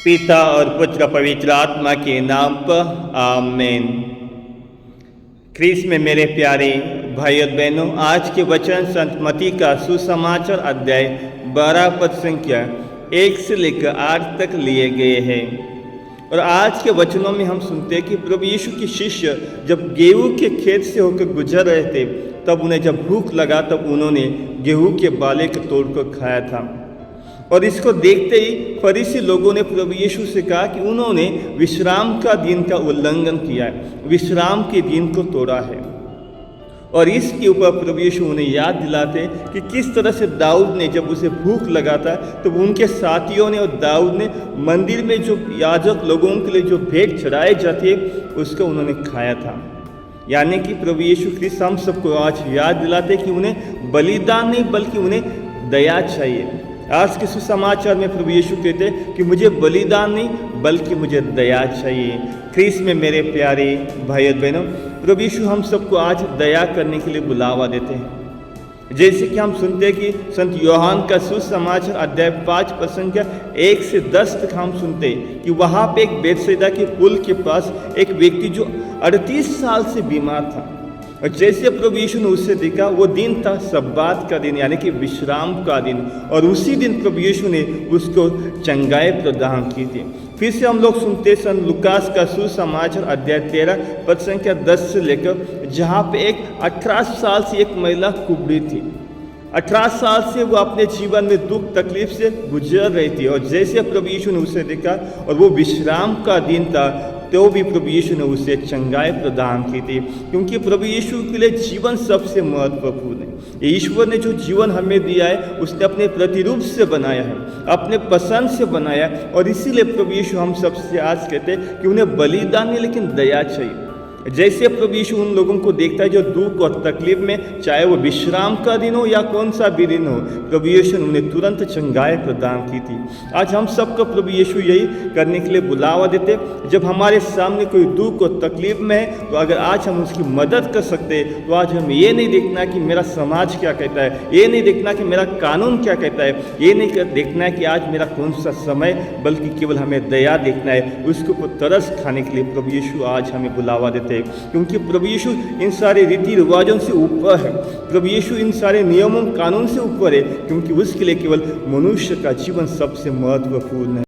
पिता और पुत्र पवित्र आत्मा के नाम पर आमीन। ख्रीस्त में मेरे प्यारे भाई और बहनों, आज के वचन संत मत्ती का सुसमाचार अध्याय 12 पद संख्या 1 से लेकर 8 तक लिए गए हैं। और आज के वचनों में हम सुनते हैं कि प्रभु यीशु के शिष्य जब गेहूं के खेत से होकर गुजर रहे थे, तब उन्हें जब भूख लगा तब उन्होंने गेहूं के बाले को तोड़कर खाया था। और इसको देखते ही फरीसी लोगों ने प्रभु यीशु से कहा कि उन्होंने विश्राम का दिन का उल्लंघन किया है, विश्राम के दिन को तोड़ा है। और इसके ऊपर प्रभु यीशु उन्हें याद दिलाते कि किस तरह से दाऊद ने जब उसे भूख लगा था तो उनके साथियों ने और दाऊद ने मंदिर में जो याजक लोगों के लिए जो भेंट चढ़ाए जाते उसको उन्होंने खाया था। यानी कि प्रभु यीशु ख्रीस्त हम सबको आज याद दिलाते कि उन्हें बलिदान नहीं बल्कि उन्हें दया चाहिए। आज के सुसमाचार में प्रभु यीशु कहते हैं कि मुझे बलिदान नहीं बल्कि मुझे दया चाहिए। ख्रीस्त में मेरे प्यारे भाई और बहनों, प्रभु यीशु हम सबको आज दया करने के लिए बुलावा देते हैं। जैसे कि हम सुनते हैं कि संत यूहन्ना का सुसमाचार अध्याय 5 पद संख्या 1 से 10 तक हम सुनते हैं कि वहाँ पे एक बेतसैदा के पुल के पास एक व्यक्ति जो 38 साल से बीमार था, और जैसे प्रभु यीशु ने उससे देखा, वो दिन था सब्बात का दिन यानी कि विश्राम का दिन, और उसी दिन प्रभु यीशु ने उसको चंगाई प्रदान की थी। फिर से हम लोग सुनते सन लुकास का सुसमाचार अध्याय 13 पद संख्या 10 से लेकर, जहाँ पे एक 18 साल से एक महिला कुबड़ी थी। 18 साल से वो अपने जीवन में दुख तकलीफ से गुजर रही थी, और जैसे प्रभु यीशु ने उसे देखा और वो विश्राम का दिन था, तो भी प्रभु यीशु ने उसे चंगाई प्रदान की थी। क्योंकि प्रभु यीशु के लिए जीवन सबसे महत्वपूर्ण है। ईश्वर ने जो जीवन हमें दिया है उसने अपने प्रतिरूप से बनाया है, अपने पसंद से बनाया, और इसीलिए प्रभु यीशु हम सबसे आज कहते हैं कि उन्हें बलिदान नहीं लेकिन दया चाहिए। जैसे प्रभु यीशु उन लोगों को देखता है जो दुख और तकलीफ में, चाहे वो विश्राम का दिन हो या कौन सा भी दिन हो, प्रभु यीशु ने उन्हें तुरंत चंगाई प्रदान की थी। आज हम सबको प्रभु यीशु यही करने के लिए बुलावा देते। जब हमारे सामने कोई दुख और तकलीफ में है, तो अगर आज हम उसकी मदद कर सकते, तो आज हम ये नहीं देखना कि मेरा समाज क्या कहता है, ये नहीं देखना कि मेरा कानून क्या कहता है, ये नहीं देखना है कि आज मेरा कौन सा समय, बल्कि केवल हमें दया देखना है, उसके ऊपर तरस खाने के लिए प्रभु यीशु आज हमें बुलावा देते हैं। क्योंकि प्रभु यीशु इन सारे रीति रिवाजों से ऊपर है, प्रभु यीशु इन सारे नियमों कानून से ऊपर है, क्योंकि उसके लिए केवल मनुष्य का जीवन सबसे महत्वपूर्ण है।